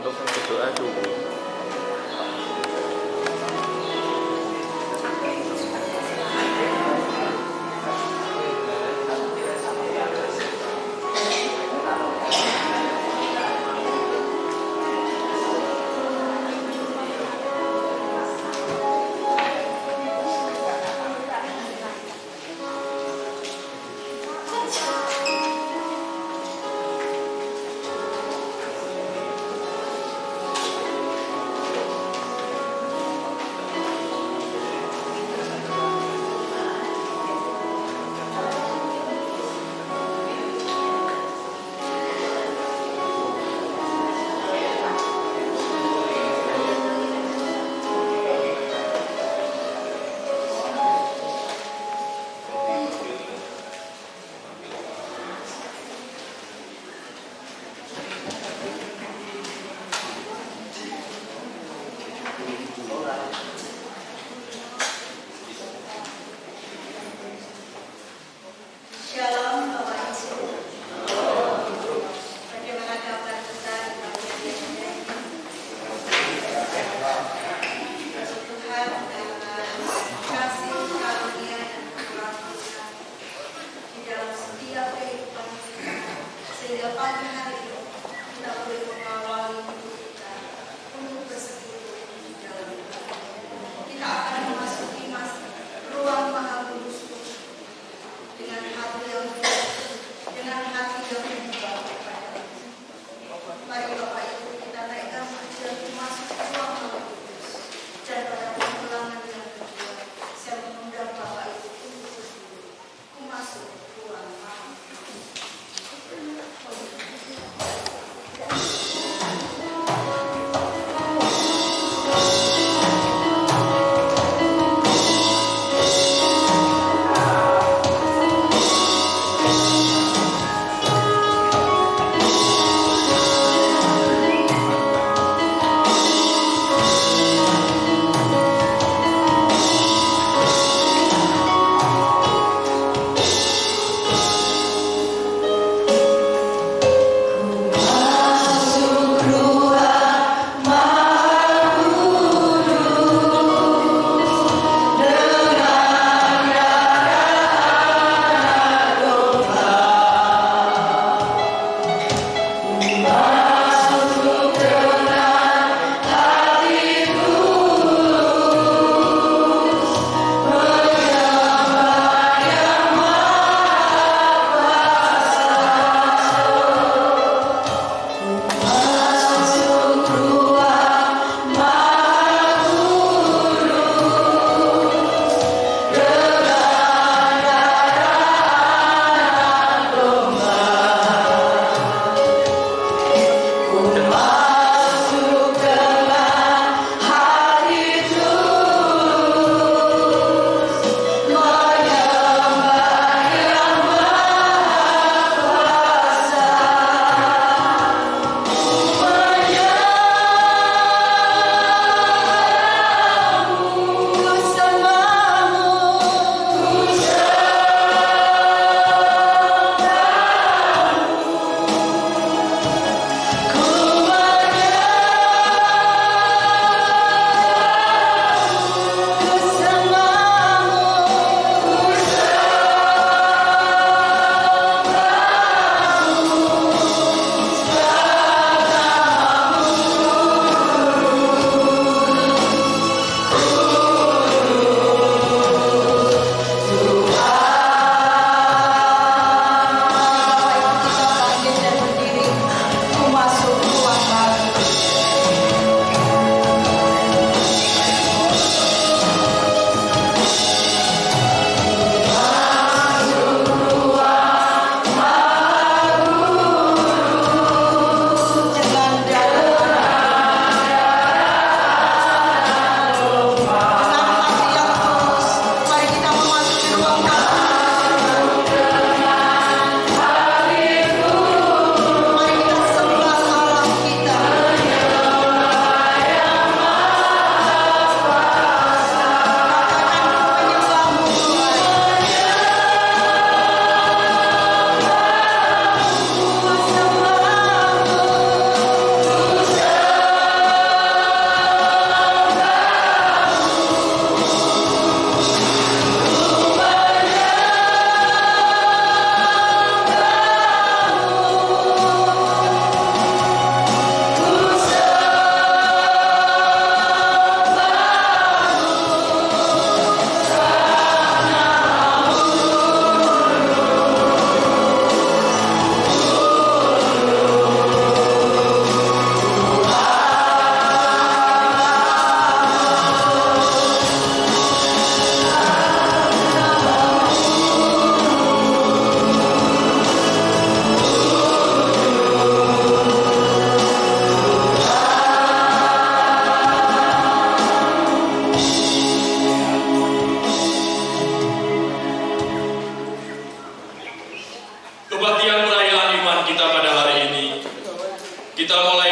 untuk berdoa dulu.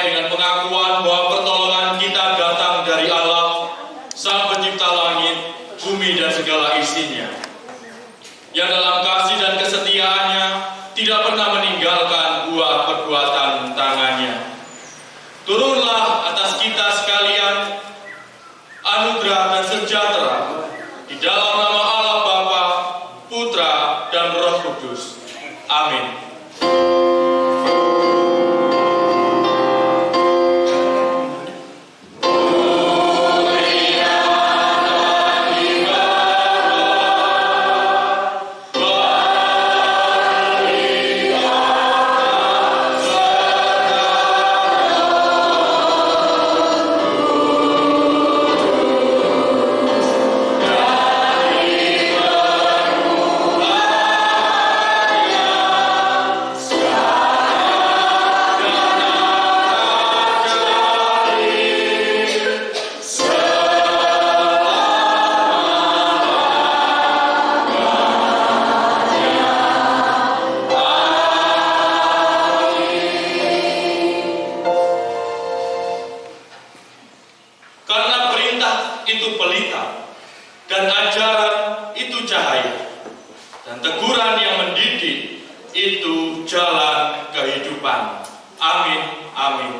dimulai dengan pengakuan bahwa pertolongan kita datang dari Allah, Sang Pencipta langit, bumi dan segala isinya, yang dalam kasih dan kesetiaannya tidak pernah meninggalkan buah perbuatan tangannya. Turunlah atas kita sekalian anugerah dan sejahtera di dalam nama Allah Bapa, Putra, dan Roh Kudus. Amin. Karena perintah itu pelita, dan ajaran itu cahaya, dan teguran yang mendidik itu jalan kehidupan. Amin, amin.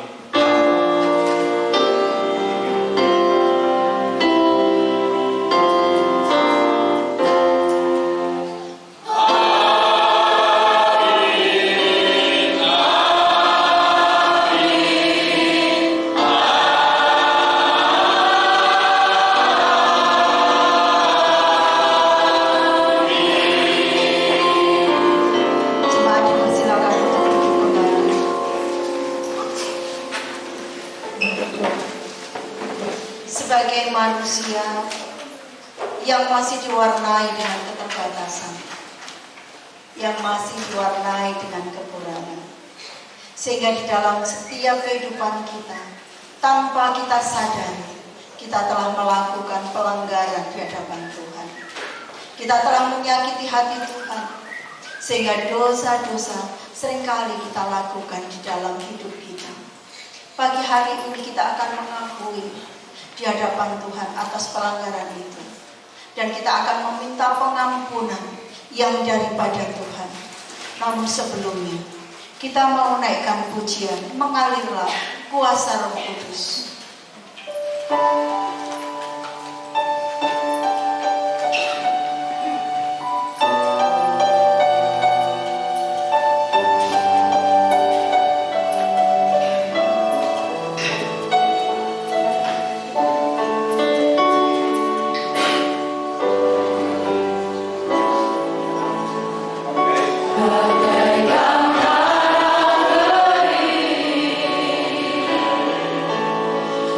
Jemaat dipersilakan untuk duduk kembali. Sebagai manusia yang masih diwarnai dengan keterbatasan, yang masih diwarnai dengan kekurangan, sehingga di dalam setiap kehidupan kita, tanpa kita sadari, kita telah melakukan pelanggaran di hadapan Tuhan. Kita telah menyakiti hati Tuhan, sehingga dosa-dosa seringkali kita lakukan di dalam hidup kita. Pagi hari ini kita akan mengakui di hadapan Tuhan atas pelanggaran itu, dan kita akan meminta pengampunan yang daripada Tuhan. Namun sebelumnya kita mau naikkan pujian, mengalirlah kuasa Roh Kudus.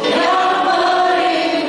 Yang beri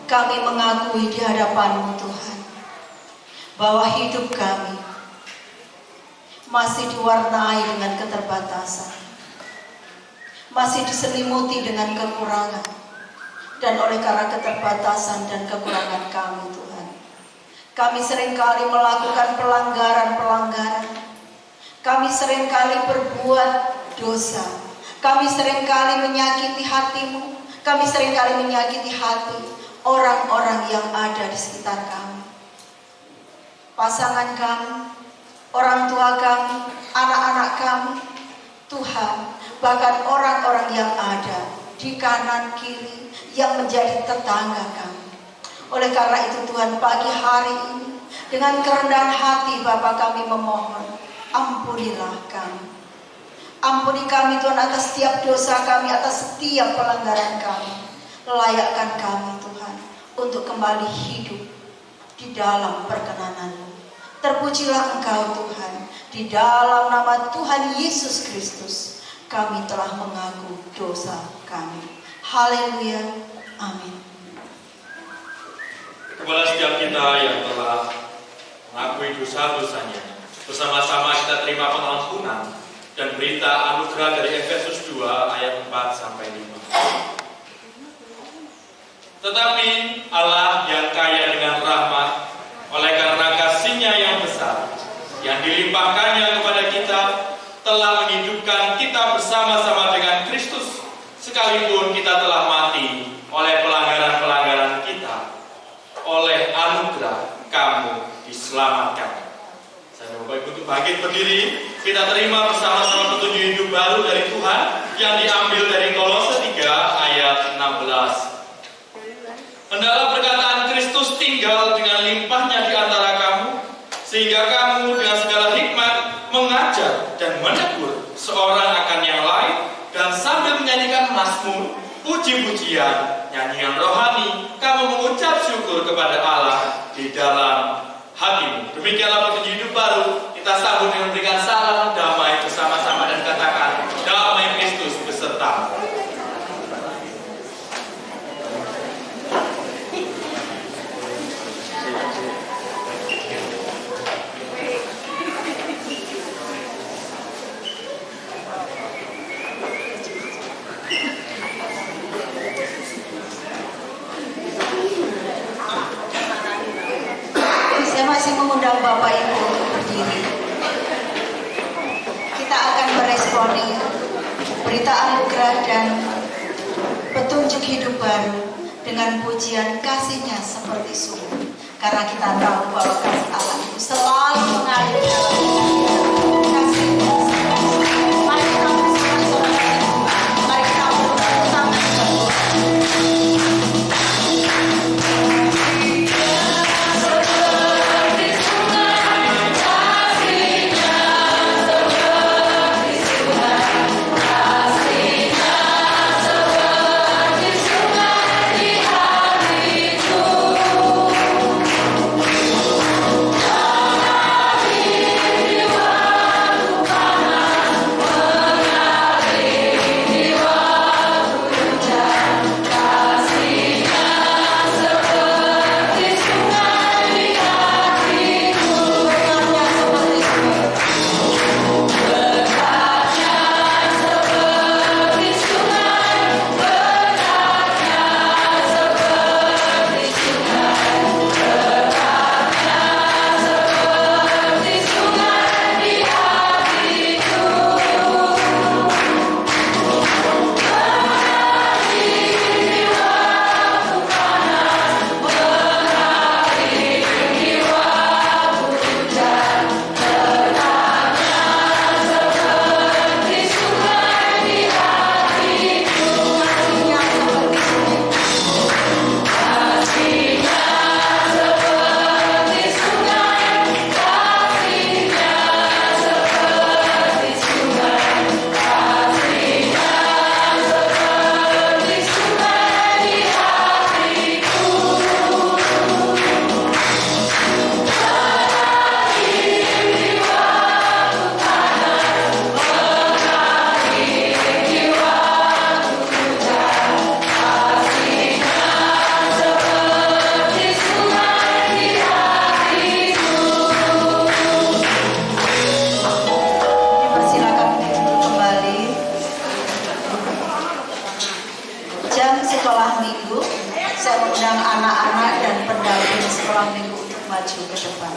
kami mengakui di hadapan-Mu Tuhan, bahwa hidup kami masih diwarnai dengan keterbatasan, masih diselimuti dengan kekurangan. Dan oleh karena keterbatasan dan kekurangan kami Tuhan, kami seringkali melakukan pelanggaran-pelanggaran. Kami seringkali berbuat dosa. Kami seringkali menyakiti hati-Mu. Kami seringkali menyakiti hati orang-orang yang ada di sekitar kami. Pasangan kami, orang tua kami, anak-anak kami, Tuhan, bahkan orang-orang yang ada di kanan kiri yang menjadi tetangga kami. Oleh karena itu Tuhan, pagi hari ini dengan kerendahan hati Bapa kami memohon, ampunilah kami. Ampuni kami Tuhan atas setiap dosa kami, atas setiap pelanggaran kami. Layakkan kami Tuhan untuk kembali hidup di dalam perkenan-Mu. Terpujilah Engkau Tuhan, di dalam nama Tuhan Yesus Kristus kami telah mengaku dosa kami. Haleluya, amin. Kepada setiap kita yang telah mengakui dosa-dosanya, bersama-sama kita terima pengampunan dan berita anugerah dari Efesus 2 ayat 4-5. Tetapi Allah yang kaya dengan rahmat, oleh karena kasih-Nya yang besar, yang dilimpahkannya kepada kita, telah menghidupkan kita bersama-sama dengan Kristus, sekalipun kita telah mati oleh pelanggaran-pelanggaran kita. Oleh anugerah kamu diselamatkan. Saya Bapak Ibu untuk bangkit berdiri, kita terima bersama-sama petunjuk hidup baru dari Tuhan yang diambil dari Kolose 3 ayat 16. Hendaklah perkataan Kristus tinggal dengan limpahnya di antara kamu, sehingga kamu dengan segala hikmat mengajar dan menegur seorang akan yang lain, dan sambil menyanyikan mazmur, puji-pujian, nyanyian rohani, kamu mengucap syukur kepada Allah di dalam hatimu. Demikianlah petunjuk hidup baru. Kita sambut dengan memberikan salam damai bersama-sama dan katakan, damai Kristus besertamu. Saya masih mengundang Bapak Ibu untuk berdiri. Kita akan meresponi berita anugerah dan petunjuk hidup baru dengan pujian kasih-Nya seperti sumur. Karena kita tahu bahwa kasih Allah itu selalu mengalir dalam kita. Kasih-Nya seperti sumur. Mari kita bersama-sama dengan Tuhan. Mari kita berdoa sampai berdoa. You mengundang anak-anak dan pendamping sekolah minggu untuk maju ke depan.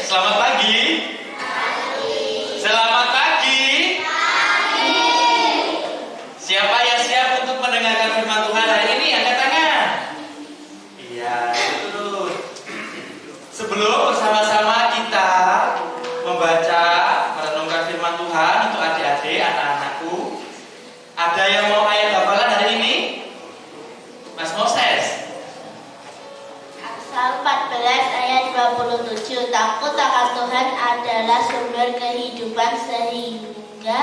Selamat pagi. Selamat pagi. Siapa yang siap untuk mendengarkan firman Tuhan hari ini? Angkat tangan. Iya, betul. Sebelum bersama-sama kita membaca, merenungkan firman Tuhan untuk adik-adik, anak-anakku, ada yang mau ayat hafalan hari ini? Mas Moses. Amsal 14 ayat 27. Takut akan Tuhan adalah sumber kehidupan sehingga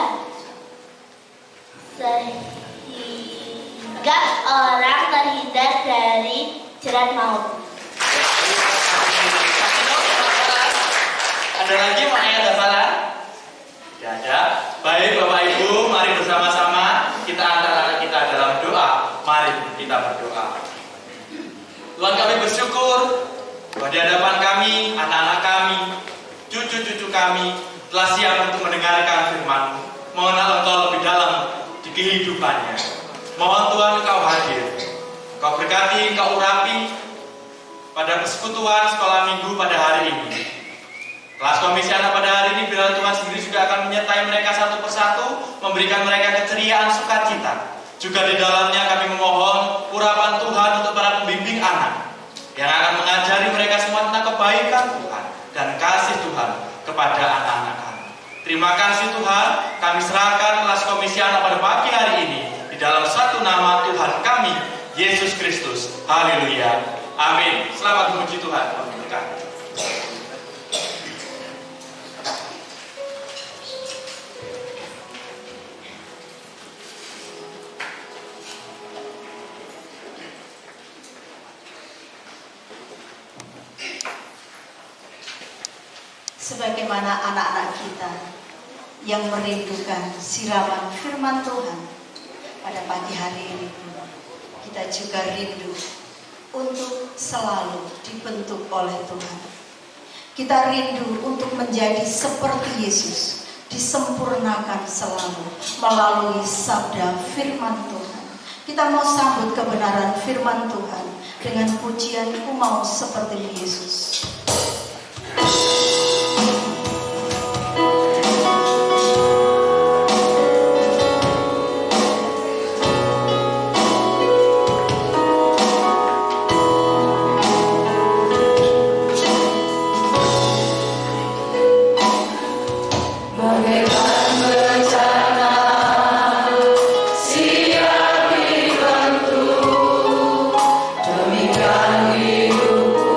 orang terhindar dari jerat maut. Ada lagi mau ayat hafalan? Tidak ada. Baik Bapak Ibu, mari bersama-sama kita antar anak kita dalam doa. Mari kita berdoa. Tuhan, kami bersyukur bahwa di hadapan kami, anak-anak kami, cucu-cucu kami telah siap untuk mendengarkan firman-Mu, mengenal Engkau lebih dalam di kehidupannya. Mohon Tuhan Engkau hadir, Engkau berkati, Engkau urapi pada persekutuan sekolah minggu pada hari ini. Kelas komisi anak pada hari ini, biarlah Tuhan sendiri juga akan menyertai mereka satu persatu, memberikan mereka keceriaan sukacita. Juga di dalamnya kami memohon urapan Tuhan untuk para pembimbing anak yang akan mengajari mereka semua tentang kebaikan Tuhan dan kasih Tuhan kepada anak-anak kami. Terima kasih Tuhan, kami serahkan kelas komisi anak pada pagi hari ini di dalam satu nama Tuhan kami, Yesus Kristus. Haleluya. Amin. Selamat memuji Tuhan. Tuhan memberkati. Sebagaimana anak-anak kita yang merindukan siraman firman Tuhan pada pagi hari ini, kita juga rindu untuk selalu dibentuk oleh Tuhan. Kita rindu untuk menjadi seperti Yesus, disempurnakan selalu melalui sabda firman Tuhan. Kita mau sambut kebenaran firman Tuhan dengan pujian "Ku mau seperti Yesus". Demikian hidupku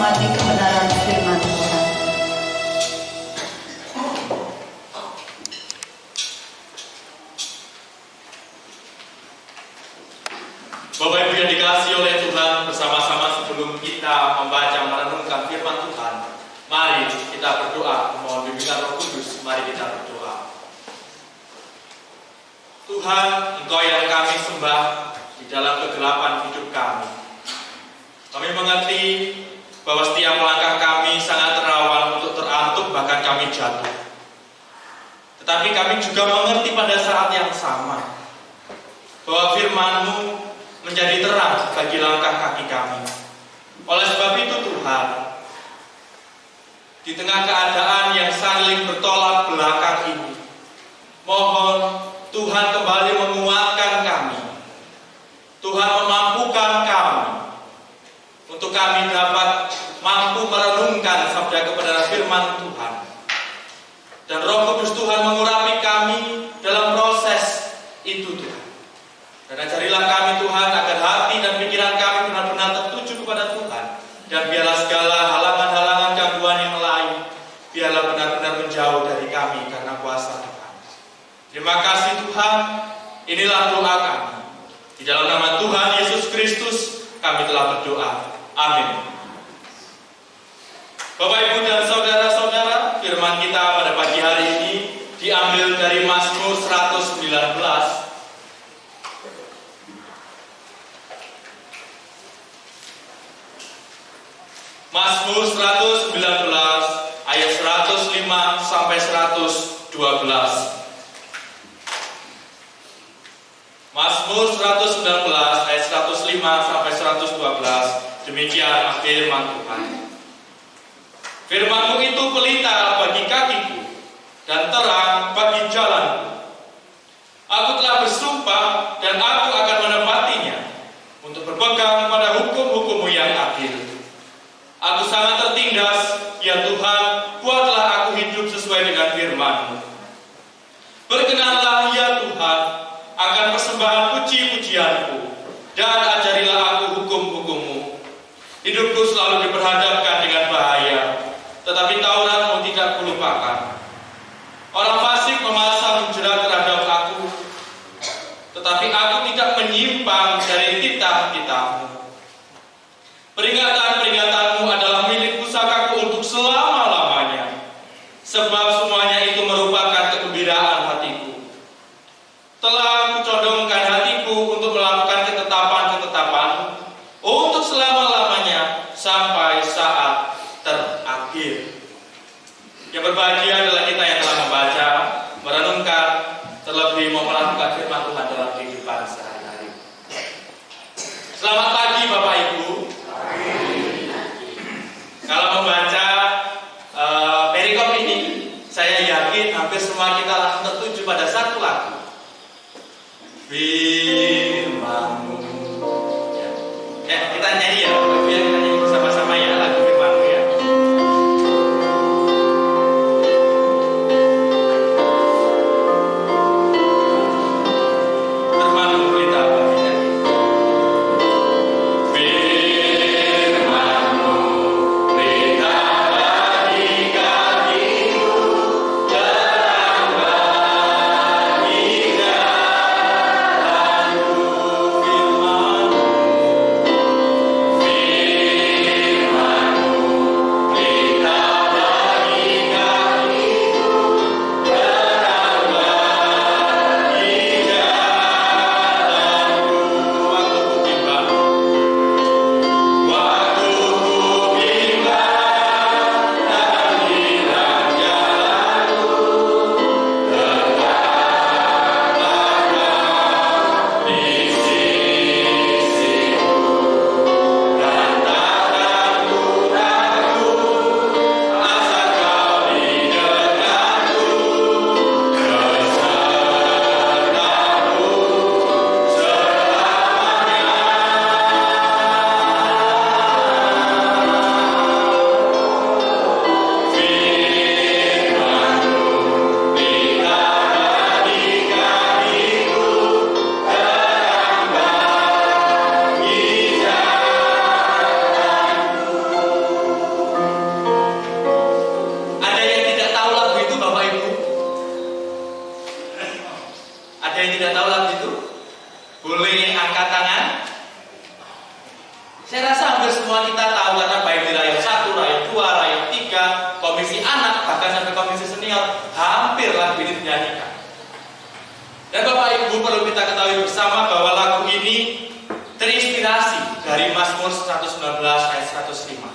menikmati kebenaran firman Tuhan. Bapak Ibu yang dikasihi oleh Tuhan, bersama-sama sebelum kita membaca merenungkan firman Tuhan, mari kita berdoa memohon bimbingan Roh Kudus. Mari kita berdoa. Tuhan, Engkau yang kami sembah di dalam kegelapan hidup kami. Kami mengerti bahwa setiap langkah kami sangat rawan untuk terantuk, bahkan kami jatuh. Tetapi kami juga mengerti pada saat yang sama bahwa firman-Mu menjadi terang bagi langkah kaki kami. Oleh sebab itu Tuhan, di tengah keadaan yang saling bertolak belakang ini, mohon Tuhan kembali menguatkan kami. Tuhan memampukan kami untuk kami dapat mampu merenungkan sabda kebenaran firman Tuhan. Dan Roh Kudus Tuhan mengurapi kami dalam proses itu Tuhan. Dan ajarilah kami Tuhan agar hati dan pikiran kami benar-benar tertuju kepada Tuhan. Dan biarlah segala halangan-halangan gangguan yang lain, biarlah benar-benar menjauh dari kami karena kuasa Tuhan. Terima kasih Tuhan, inilah doa kami. Di dalam nama Tuhan Yesus Kristus kami telah berdoa. Amin. Bapak Ibu dan saudara-saudara, firman kita pada pagi hari ini diambil dari Mazmur 119. Mazmur 119 ayat 105 sampai 112. Mazmur 119 ayat 105 sampai 112. Demikian firman Tuhan. Firman-Mu itu pelita bagi kakiku dan terang bagi jalanku. Aku telah bersumpah dan aku akan menepatinya untuk berpegang pada hukum-hukum-Mu yang adil. Aku sangat tertindas, ya Tuhan, buatlah aku hidup sesuai dengan firman-Mu. Berkenanlah ya Tuhan akan persembahan puji-pujianku, dan ajarilah aku hukum-hukum-Mu. Hidupku selalu diperhadapkan dengan bahaya, tetapi Taurat-Mu tidak kulupakan. Orang fasik memasang jerat terhadap aku, tetapi aku tidak menyimpang dari titah-titah-Mu. Peringatan-peringatanmu adalah milik pusakaku untuk selama-lamanya, sebab semuanya itu merupakan kegembiraan hatiku. Telah kucondongkan hatiku untuk melakukan ketetapan-ketetapan untuk selama-lamanya sampai saat terakhir. Yang berbahagia adalah kita yang telah membaca, merenungkan, terlebih mau melakukan firman Tuhan dalam kehidupan sehari-hari. Selamat pagi Bapak Ibu. Kalau membaca perikop ini, saya yakin hampir semua kita langsung tertuju pada satu lagu. Firman-Mu. Ya, kita nyanyi ya, Bapak Ibu, ya, kita nyanyi bersama-sama ya lagu Firman-Mu ya. senior hampir lagu ini dinyanyikan. Dan Bapak Ibu perlu kita ketahui bersama bahwa lagu ini terinspirasi dari Mazmur 119 ayat 105.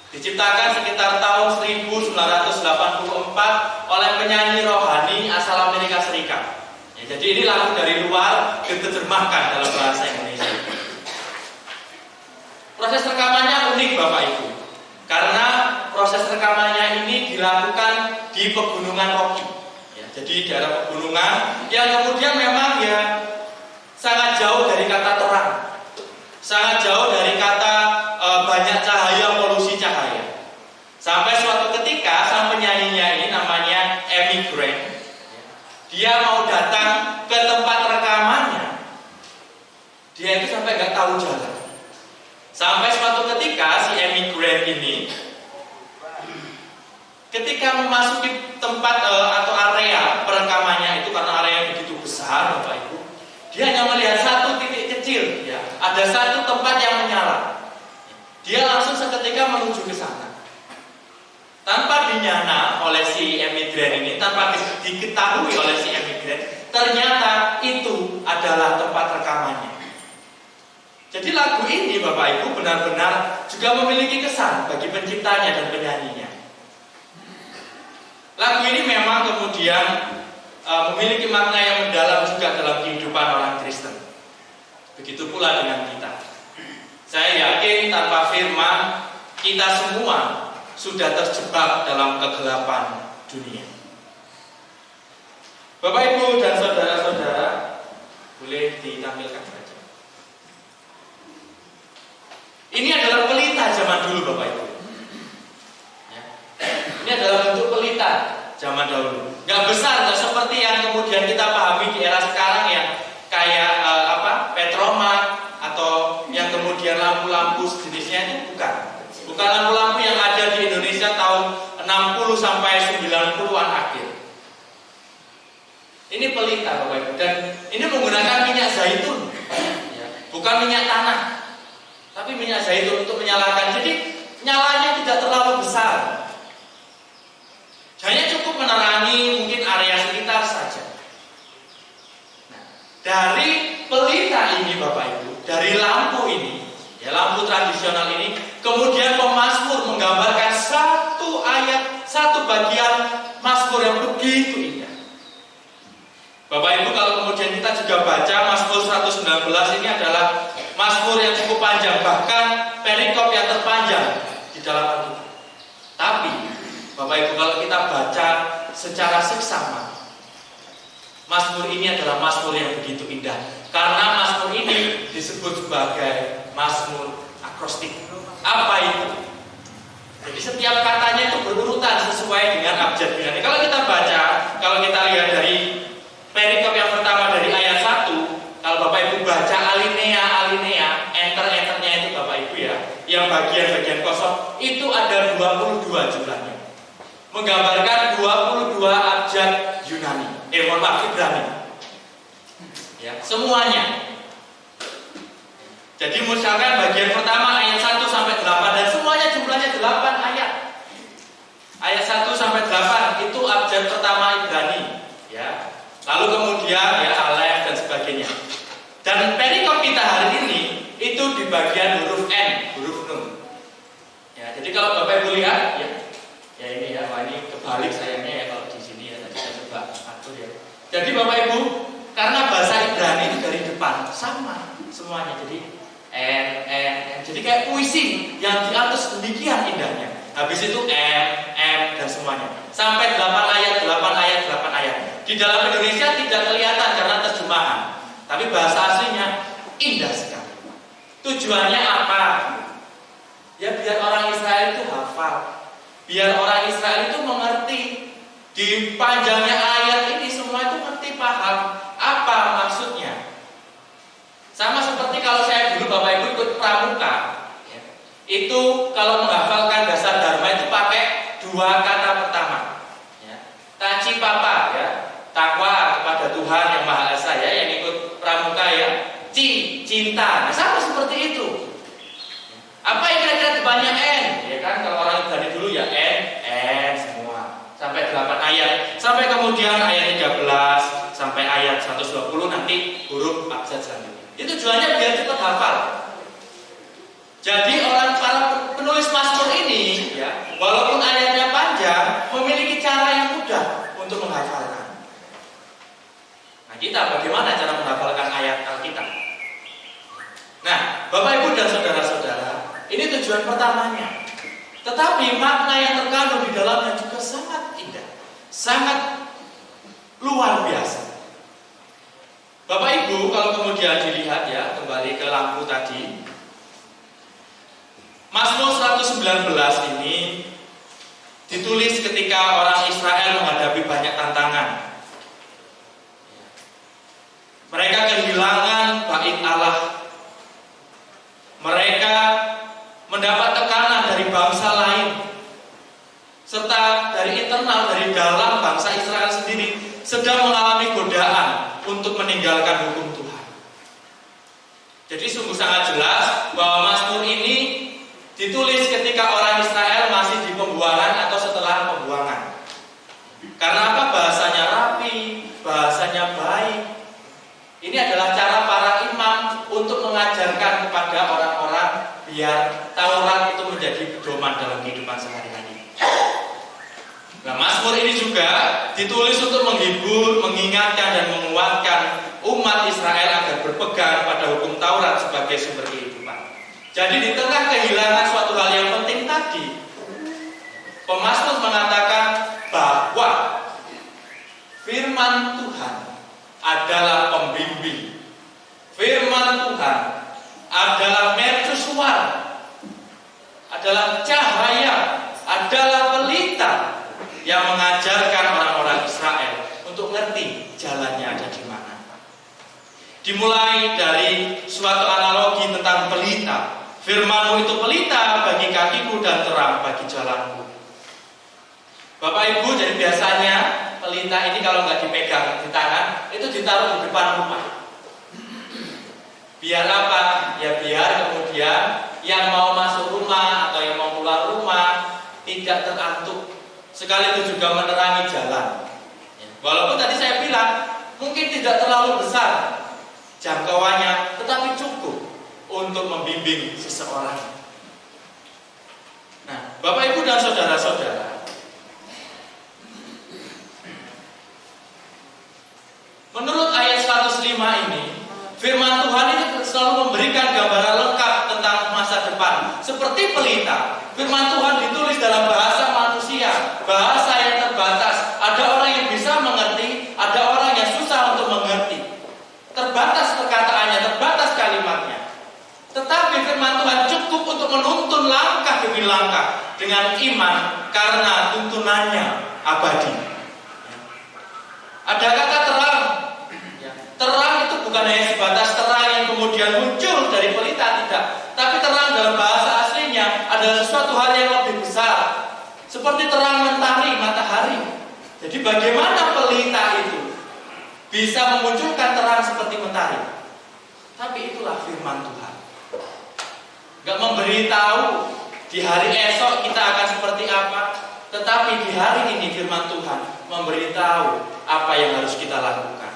Diciptakan sekitar tahun 1984 oleh penyanyi rohani asal Amerika Serikat. Ya, jadi ini lagu dari luar diterjemahkan dalam bahasa Indonesia. Proses rekamannya unik Bapak Ibu, karena proses rekamannya ini dilakukan di pegunungan Rocky. Ya, jadi daerah pegunungan yang kemudian memang ya sangat jauh dari kata terang, sangat jauh dari kata banyak cahaya, polusi cahaya. Sampai suatu ketika sang penyanyinya ini namanya Amy Grant, dia mau datang ke tempat rekamannya. Dia itu sampai nggak tahu jalan. Sampai suatu ketika si Amy Grant ini, ketika memasuki tempat atau area perekamannya itu, karena area yang begitu besar Bapak Ibu, dia hanya melihat satu titik kecil, ya, ada satu tempat yang menyala. Dia langsung seketika menuju ke sana. Tanpa dinyana oleh si emigran ini, tanpa diketahui oleh si emigran, ternyata itu adalah tempat rekamannya. Jadi lagu ini Bapak Ibu benar-benar juga memiliki kesan bagi penciptanya dan penyanyinya. Lagu ini memang kemudian memiliki makna yang mendalam juga dalam kehidupan orang Kristen. Begitu pula dengan kita. Saya yakin tanpa firman, kita semua sudah terjebak dalam kegelapan dunia. Bapak Ibu dan saudara-saudara, boleh ditampilkan saja. Ini adalah pelita zaman dulu Bapak Ibu. Ya. Ini adalah bentuk pelita zaman dahulu. Gak besar, gak seperti yang kemudian kita pahami di era sekarang yang kayak petromak atau yang kemudian lampu-lampu sejenisnya itu bukan. Bukan lampu-lampu yang ada di Indonesia tahun 60 sampai 90-an akhir. Ini pelita Bapak Ibu, dan ini menggunakan minyak zaitun, ya, bukan minyak tanah, tapi minyak zaitun untuk menyalakan. Jadi nyalanya tidak terlalu besar, hanya cukup menerangi mungkin area sekitar saja. Nah, dari pelita ini Bapak Ibu, dari lampu ini, ya, lampu tradisional ini, kemudian pemazmur menggambarkan satu ayat, satu bagian mazmur yang begitu indah. Bapak Ibu, kalau kemudian kita juga baca Mazmur 119, ini adalah mazmur yang cukup panjang, bahkan perikop yang terpanjang di dalam Alkitab. Tapi Bapak Ibu, kalau kita baca secara seksama, mazmur ini adalah mazmur yang begitu indah, karena mazmur ini disebut sebagai mazmur akrostik. Apa itu? Jadi setiap katanya itu berurutan sesuai dengan abjad Yunani. Kalau kita baca, kalau kita lihat dari perikop yang pertama dari ayat 1, kalau Bapak Ibu baca alinea, enter-enternya itu Bapak Ibu ya, yang bagian-bagian kosong, itu ada 22 jumlahnya. Menggambarkan 22 abjad Yunani. Ibrani. Ya, semuanya. Jadi misalkan bagian pertama ayat 1 sampai 8, dan semuanya jumlahnya 8 ayat. Ayat 1 sampai 8 itu abjad pertama Ibrani, ya. Lalu kemudian ya Alef dan sebagainya. Dan perikop kita hari ini itu di bagian huruf N, huruf Nun. Ya, jadi kalau Bapak Ibu lihat ya ini ya, wah ini kebalik sayangnya ya kalau di sini ya, tadi saya coba atur ya. Jadi Bapak Ibu, karena bahasa Ibrani itu dari depan sama semuanya, jadi N. Jadi kayak puisi yang diatur demikian indahnya. Habis itu M dan semuanya. Sampai 8 ayat. Di dalam Indonesia tidak kelihatan karena terjemahan, tapi bahasa aslinya indah sekali. Tujuannya apa? Ya biar orang Israel itu hafal, biar orang Israel itu mengerti. Di panjangnya ayat ini semua itu ngerti, paham apa maksudnya. Sama seperti kalau saya dulu Bapak Ibu ikut pramuka, ya, itu kalau menghafalkan dasar dharma itu pakai 2 kata pertama, ya. Taci papa, ya, takwa kepada Tuhan yang Maha Esa, ya, yang ikut pramuka ya. Cinta. Nah, sama seperti itu. Apa yang kira-kira depannya N? Ya kan, kalau orang Ibrani dulu ya N semua sampai 8 kemudian ayat 13 sampai ayat 120 nanti huruf abjad selanjutnya. Itu tujuannya biar cepat hafal. Jadi para penulis Mazmur ini, ya, walaupun ayatnya panjang, memiliki cara yang mudah untuk menghafalkan. Nah, kita bagaimana cara menghafalkan ayat Alkitab? Nah, Bapak Ibu dan saudara-saudara, ini tujuan pertamanya. Tetapi makna yang terkandung di dalamnya juga sangat indah, sangat luar biasa. Bapak Ibu, kalau kemudian dilihat ya, kembali ke lampu tadi, Mazmur 119 ini ditulis ketika orang Israel menghadapi banyak tantangan. Mereka kehilangan bait Allah. Mereka mendapat tekanan dari bangsa lain, serta dari internal, dari dalam bangsa Israel sendiri sedang mengalami godaan untuk meninggalkan hukum Tuhan. Jadi sungguh sangat jelas bahwa Mazmur ini ditulis ketika orang Israel masih di pembuangan atau setelah pembuangan. Karena apa? Bahasanya rapi, bahasanya baik. Ini adalah cara para imam untuk mengajarkan kepada orang-orang biar Taurat itu menjadi pedoman dalam kehidupan sehari-hari. Nah, Mazmur ini juga ditulis untuk menghibur, mengingatkan dan menguatkan umat Israel agar berpegang pada hukum Taurat sebagai sumber kehidupan. Jadi di tengah kehilangan suatu hal yang penting tadi, pemazmur mengatakan bahwa firman Tuhan adalah pembimbing. Firman Tuhan adalah mercusuar, adalah cahaya, adalah pelita yang mengajarkan orang-orang Israel untuk ngerti jalannya ada di mana. Dimulai dari suatu analogi tentang pelita. Firman-Mu itu pelita bagi kakiku dan terang bagi jalanku. Bapak Ibu, jadi biasanya pelita ini kalau nggak dipegang di tangan, itu ditaruh di depan rumah. Biar apa? Ya biar kemudian yang mau masuk rumah atau yang mau keluar rumah tidak terantuk. Sekaligus juga menerangi jalan. Walaupun tadi saya bilang mungkin tidak terlalu besar jangkauannya, tetapi cukup untuk membimbing seseorang. Nah, Bapak Ibu dan saudara-saudara, menurut ayat 105 ini, firman Tuhan itu selalu memberikan gambaran lengkap tentang masa depan. Seperti pelita, firman Tuhan ditulis dalam bahasa manusia, bahasa yang terbatas. Ada orang yang bisa mengerti, ada orang yang susah untuk mengerti. Terbatas perkataannya, terbatas kalimatnya. Tetapi firman Tuhan cukup untuk menuntun langkah demi langkah dengan iman karena tuntunannya abadi. Ada kata terang. Terang itu bukan hanya sebatas terang yang kemudian muncul dari pelita, tidak. Tapi terang dalam bahasa aslinya adalah sesuatu hal yang lebih besar. Seperti terang mentari, matahari. Jadi bagaimana pelita itu bisa memunculkan terang seperti mentari? Tapi itulah firman Tuhan. Gak memberitahu di hari esok kita akan seperti apa, tetapi di hari ini firman Tuhan memberitahu apa yang harus kita lakukan.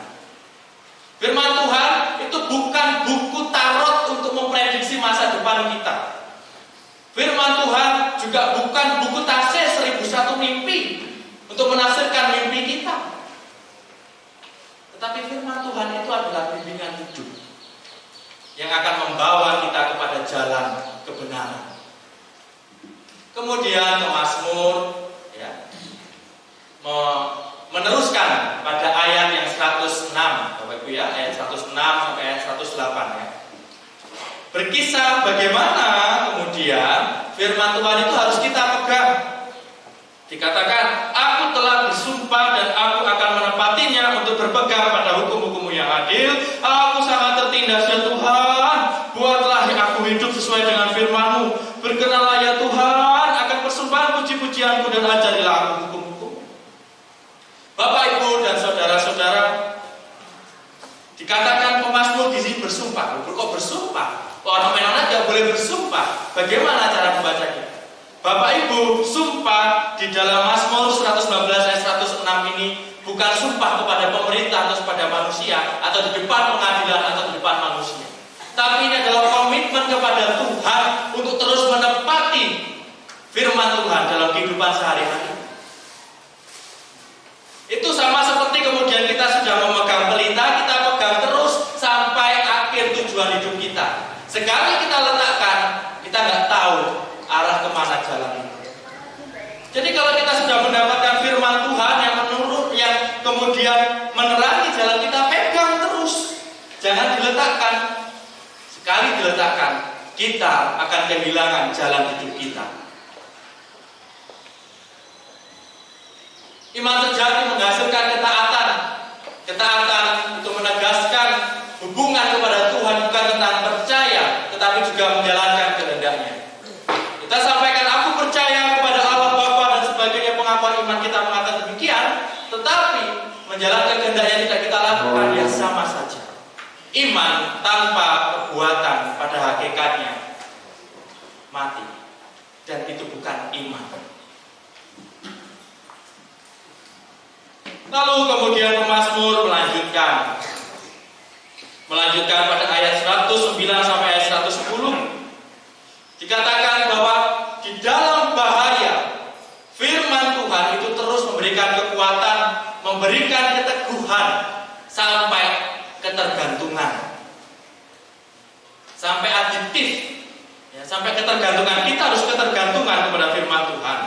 Firman Tuhan itu bukan buku tarot untuk memprediksi masa depan kita. Firman Tuhan juga bukan buku tafsir 1001 mimpi untuk menafsirkan mimpi kita. Tetapi firman Tuhan itu adalah bimbingan hidup yang akan membawa kita kepada jalan kebenaran. Kemudian Mazmur ya, meneruskan pada ayat yang 106, Bapak Ibu ya, ayat 106 sampai ayat 108 ya. Berkisah bagaimana kemudian firman Tuhan itu harus kita pegang. Dikatakan, aku telah bersumpah dan aku akan menepatinya untuk berpegang pada hukum-hukum-Mu yang adil. Aku sangat tertindas ya Tuhan, buatlah aku hidup sesuai dengan firman-Mu. Berkenanlah ya Tuhan akan persembahan puji-pujianku dan ajarilah aku hukum-hukum. Bapak, Ibu, dan saudara-saudara, dikatakan pemazmur di sini bersumpah. Kok bersumpah? Orang Mennonite tidak boleh bersumpah. Bagaimana cara membacanya? Bapak Ibu, sumpah di dalam Mazmur 119 ayat 106 ini bukan bukan sumpah kepada pemerintah atau kepada manusia, atau di depan pengadilan atau di depan manusia. Tapi ini adalah komitmen kepada Tuhan untuk terus menepati firman Tuhan dalam kehidupan sehari-hari. Itu sama seperti kemudian kita sudah memegang pelita, kita pegang terus sampai akhir tujuan hidup kita. Sekali kita letakkan, kita nggak tahu arah kemana jalan itu. Jadi kalau kita sudah mendapatkan firman Tuhan yang menurut, yang kemudian menerangi jalan kita, pegang terus. Jangan diletakkan. Sekali diletakkan, kita akan kehilangan jalan hidup kita. Iman sejati menghasilkan ketaatan. Ketaatan itu menegaskan hubungan kepada Tuhan bukan tentang percaya, tetapi juga menjalankan kehendaknya. Kita sampaikan, aku percaya kepada Allah Bapa dan sebagainya, pengakuan iman kita mengatakan demikian, tetapi menjalankan kehendaknya tidak kita lakukan, ya sama saja. Iman tanpa perbuatan pada hakikatnya mati, dan itu bukan iman. Lalu kemudian pemazmur melanjutkan pada ayat 109 sampai ayat 110. Dikatakan bahwa di dalam bahaya firman Tuhan itu terus memberikan kekuatan, memberikan keteguhan sampai ketergantungan, sampai adiktif, ya, sampai ketergantungan. Kita harus ketergantungan kepada firman Tuhan.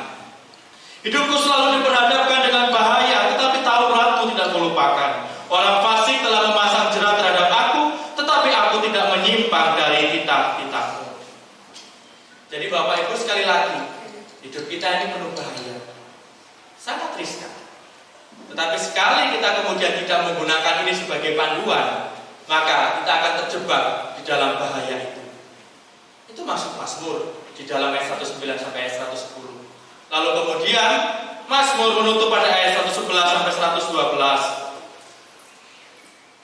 Hidupku selalu diperhadapkan dengan bahaya, tetapi Tauratmu tidak kulupakan. Orang fasik telah memasang jerat terhadap aku, tetapi aku tidak menyimpang dari kitab-kitabmu. Jadi Bapak Ibu, sekali lagi, hidup kita ini penuh bahaya, sangat riskan. Tetapi sekali kita kemudian tidak menggunakan ini sebagai panduan, maka kita akan terjebak di dalam bahaya itu. Itu maksud Mazmur di dalam ayat 109 sampai ayat 110. Lalu kemudian Mazmur menutup pada ayat 111 sampai 112.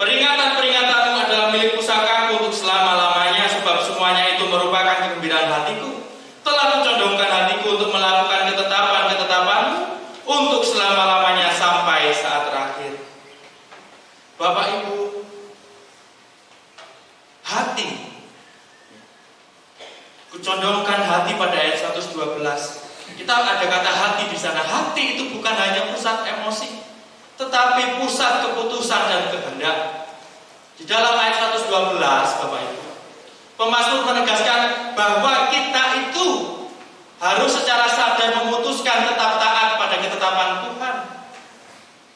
Peringatan-peringatanmu adalah milik pusakaku untuk selama-lamanya, sebab semuanya itu merupakan kegembiraan hatiku. Telah mencondongkan hatiku untuk melakukan ketetapan-ketetapanmu untuk selama-lamanya sampai saat terakhir. Bapak Ibu, hati, kucondongkan hati pada ayat 112. Kita ada kata hati di sana. Hati itu bukan hanya pusat emosi, tetapi pusat keputusan dan kehendak. Di dalam ayat 112, Bapak Ibu, pemazmur menegaskan bahwa kita itu harus secara sadar memutuskan tetap taat pada ketetapan Tuhan,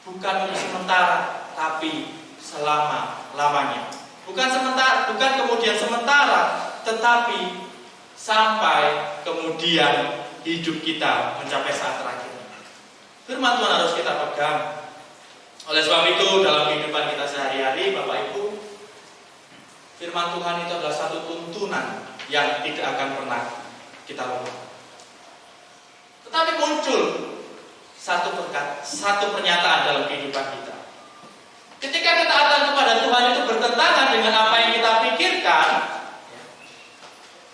bukan untuk sementara, tapi selama-lamanya. Bukan sementara, bukan kemudian sementara, tetapi sampai kemudian hidup kita mencapai saat terakhir. Firman Tuhan harus kita pegang. Oleh sebab itu, dalam kehidupan kita sehari-hari, Bapak Ibu, firman Tuhan itu adalah satu tuntunan yang tidak akan pernah kita lupa. Tetapi muncul satu pernyataan dalam kehidupan kita. Ketika ketaatan kepada Tuhan itu bertentangan dengan apa yang kita pikirkan,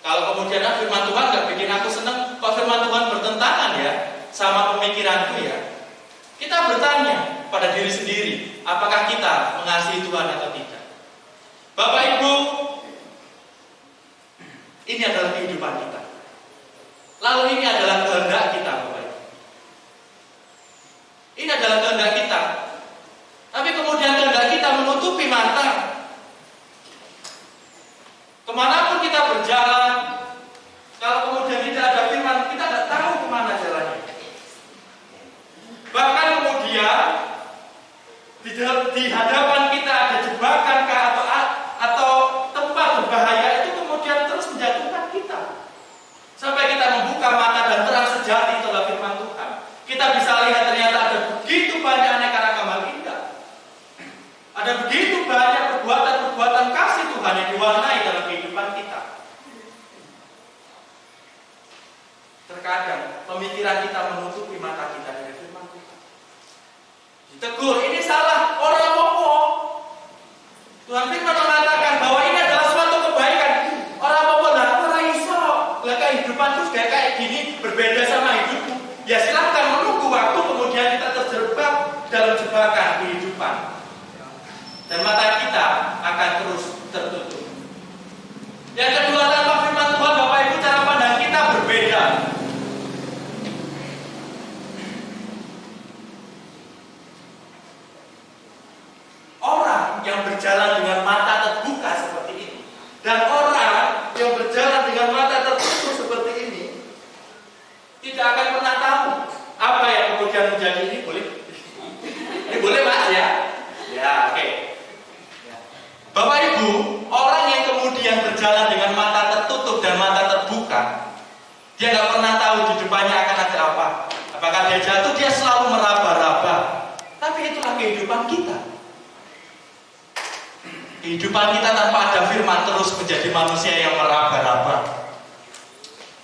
kalau kemudian firman Tuhan gak bikin aku senang, kok firman Tuhan bertentangan ya sama pemikiranku ya, kita bertanya pada diri sendiri, apakah kita mengasihi Tuhan atau tidak? Bapak Ibu, ini adalah kehidupan kita. Lalu ini adalah kehendak kita, Bapak Ibu. Ini adalah kehendak kita. Tapi kemudian kehendak kita menutupi mata. Kemanapun kita berjalan, kalau kemudian tidak ada firman, kita tidak tahu kemana jalannya. Bahkan kemudian di hadapan kita ada jebakan atau tempat berbahaya, itu kemudian terus menjatuhkan kita. Sampai kita membuka mata dan terang sejati itu adalah firman Tuhan. Kita bisa lihat ternyata ada begitu banyak aneka ragam hal indah. Ada begitu banyak perbuatan-perbuatan kasih Tuhan yang diwarnai dalam kehidupan kita. Terkadang pemikiran kita menutupi mata kita dari firman Tuhan. Ditegur, ini salah, orang popo. Tuhan firman mengatakan bahwa ini adalah suatu kebaikan. Orang popo, nah orang iso, lah kehidupan terus kayak gini berbeda sama hidupku. Ya silahkan menunggu waktu kemudian kita terjebak dalam jebakan mendambakan kehidupan. Dan mata kita akan terus tertutup. Yang kedua, tanpa firman Tuhan, Bapak Ibu, cara pandang kita berbeda. Orang yang berjalan dengan mata terbuka seperti ini, dan orang yang berjalan dengan mata tertutup seperti ini, tidak akan pernah tahu apa yang kemudian menjadi ini. Boleh? Ini boleh, Mas, ya? Ya, oke. Bapak Ibu, orang yang kemudian berjalan dengan mata tertutup dan mata terbuka, dia nggak pernah tahu di depannya akan ada apa. Apakah dia jatuh? Dia selalu meraba-raba. Tapi itulah kehidupan kita. Kehidupan kita tanpa ada firman terus menjadi manusia yang meraba-raba.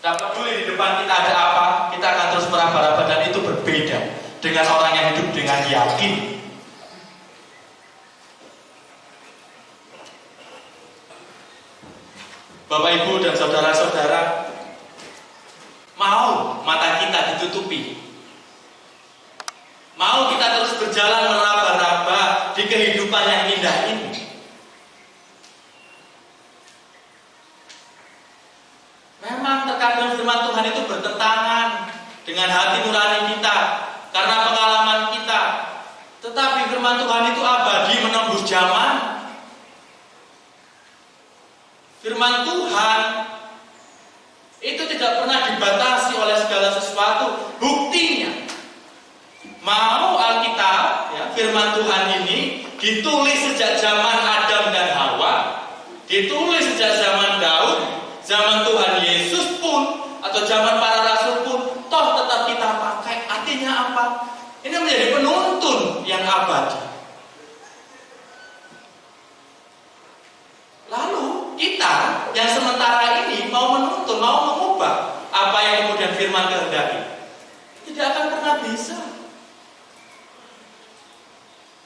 Tak peduli di depan kita ada apa, kita akan terus meraba-raba, dan itu berbeda dengan orang yang hidup dengan yakin. Bapak Ibu dan saudara-saudara, mau mata kita ditutupi? Mau kita terus berjalan meraba-raba di kehidupan yang indah ini? Memang terkadang firman Tuhan itu bertentangan dengan hati nurani kita karena pengalaman kita. Tetapi firman Tuhan itu abadi, menembus zaman. Firman Tuhan itu tidak pernah dibatasi oleh segala sesuatu. Buktinya, mau Alkitab, ya, firman Tuhan ini ditulis sejak zaman Adam dan Hawa, ditulis sejak zaman Daud, zaman Tuhan Yesus pun, atau zaman para rasul pun, toh tetap kita pakai. Artinya apa? Ini menjadi penuntun yang abadi. Lalu kita yang sementara ini mau menuntun, mau mengubah apa yang kemudian firman kehendaki, tidak akan pernah bisa.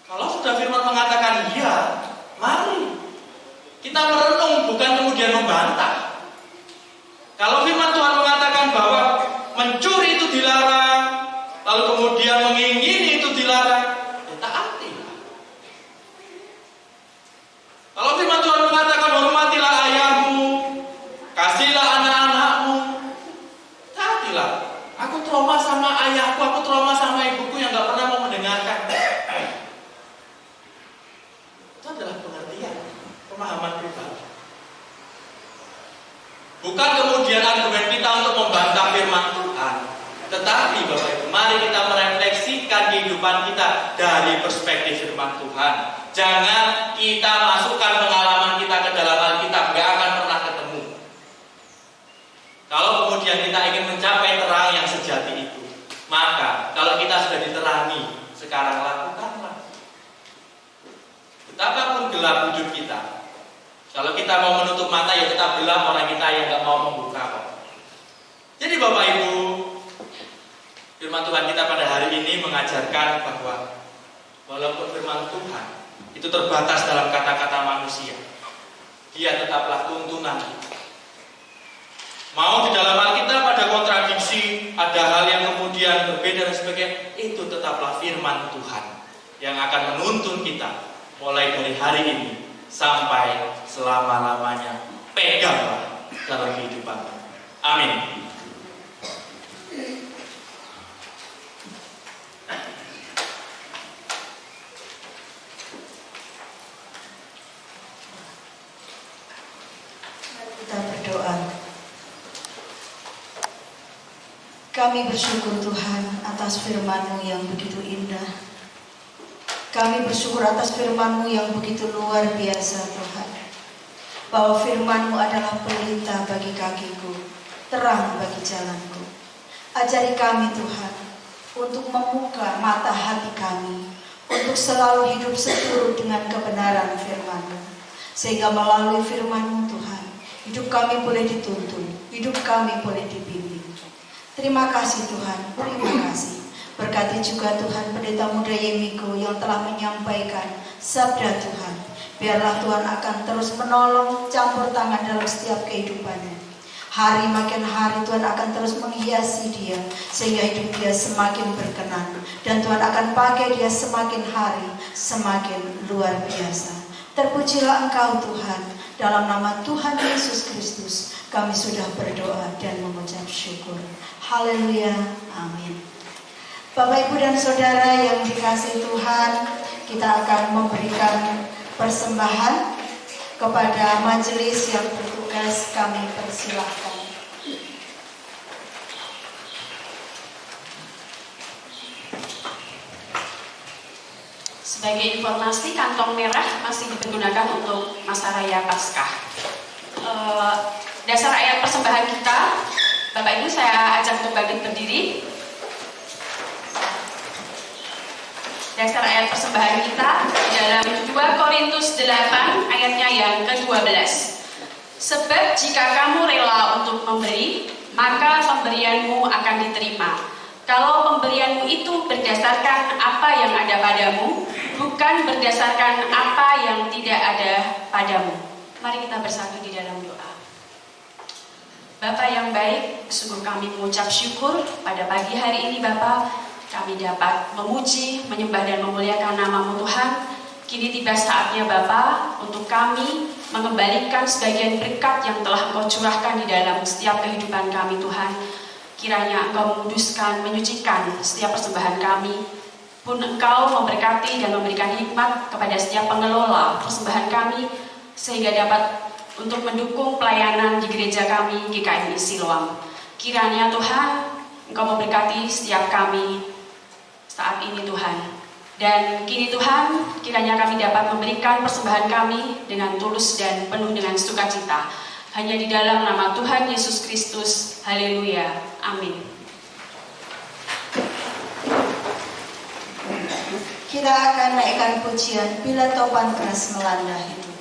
Kalau sudah firman mengatakan iya, mari kita merenung, bukan kemudian membantah. Kalau firman Tuhan mengatakan bahwa mencuri itu dilarang, lalu kemudian mengingini itu dilarang, ya taati. Kalau firman Tuhan mengatakan hormatilah ayahmu, kasihlah anak-anakmu, taatilah. Aku trauma sama ayahku, aku trauma sama ibuku yang gak pernah mau mendengarkan. Itu adalah pengertian, pemahaman pribadi. Bukan kemudian argumen kita untuk membantah firman Tuhan. Tetapi Bapak Ibu, mari kita merefleksikan kehidupan kita dari perspektif firman Tuhan. Jangan kita masukkan pengalaman kita ke dalam Alkitab, gak akan pernah ketemu. Kalau kemudian kita ingin mencapai terang yang sejati itu, maka kalau kita sudah diterangi, sekarang lakukanlah. Betapapun gelap hidup kita, kalau kita mau menutup mata, ya kita belah orang kita yang gak mau membuka kok. Jadi Bapak Ibu, firman Tuhan kita pada hari ini mengajarkan bahwa walaupun firman Tuhan itu terbatas dalam kata-kata manusia, dia tetaplah tuntunan kita. Mau di dalam Alkitab ada kontradiksi, ada hal yang kemudian berbeda dan sebagainya, itu tetaplah firman Tuhan yang akan menuntun kita mulai dari hari ini sampai selama-lamanya. Peganglah dalam kehidupan. Amin. Kita berdoa. Kami bersyukur Tuhan atas firman-Mu yang begitu indah. Kami bersyukur atas firman-Mu yang begitu luar biasa Tuhan. Bahwa firman-Mu adalah pelita bagi kakiku, terang bagi jalanku. Ajari kami Tuhan untuk membuka mata hati kami, untuk selalu hidup seturut dengan kebenaran firman-Mu. Sehingga melalui firman-Mu Tuhan, hidup kami boleh dituntun, hidup kami boleh dibimbing. Terima kasih Tuhan, terima kasih. Berkati juga Tuhan Pendeta Muda Yemiko yang telah menyampaikan sabda Tuhan. Biarlah Tuhan akan terus menolong, campur tangan dalam setiap kehidupannya. Hari makin hari Tuhan akan terus menghiasi dia sehingga hidup dia semakin berkenan. Dan Tuhan akan pakai dia semakin hari semakin luar biasa. Terpujilah Engkau Tuhan. Dalam nama Tuhan Yesus Kristus kami sudah berdoa dan mengucap syukur. Haleluya. Amin. Bapak, Ibu, dan Saudara yang dikasihi Tuhan, kita akan memberikan persembahan kepada majelis yang bertugas. Kami persilahkan. Sebagai informasi, kantong merah masih dipergunakan untuk masa raya Paskah. Dasar ayat persembahan kita, Bapak Ibu, saya ajak untuk bangkit berdiri. Dasar ayat persembahan kita dalam 2 Korintus 8 ayatnya yang ke-12. Sebab jika kamu rela untuk memberi, maka pemberianmu akan diterima. Kalau pemberianmu itu berdasarkan apa yang ada padamu, bukan berdasarkan apa yang tidak ada padamu. Mari kita bersatu di dalam doa. Bapa yang baik, sungguh kami mengucap syukur pada pagi hari ini Bapa. Kami dapat memuji, menyembah dan memuliakan nama-Mu Tuhan. Kini tiba saatnya Bapa untuk kami mengembalikan sebagian berkat yang telah Engkau curahkan di dalam setiap kehidupan kami Tuhan. Kiranya Engkau menguduskan, menyucikan setiap persembahan kami. Pun Engkau memberkati dan memberikan hikmat kepada setiap pengelola persembahan kami, sehingga dapat untuk mendukung pelayanan di gereja kami GKMI Siloam. Kiranya Tuhan Engkau memberkati setiap kami saat ini Tuhan. Dan kini Tuhan, kiranya kami dapat memberikan persembahan kami dengan tulus dan penuh dengan sukacita. Hanya di dalam nama Tuhan Yesus Kristus. Haleluya. Amin. Kita akan naikkan pujian Bila Topan Keras Melanda Hidupmu.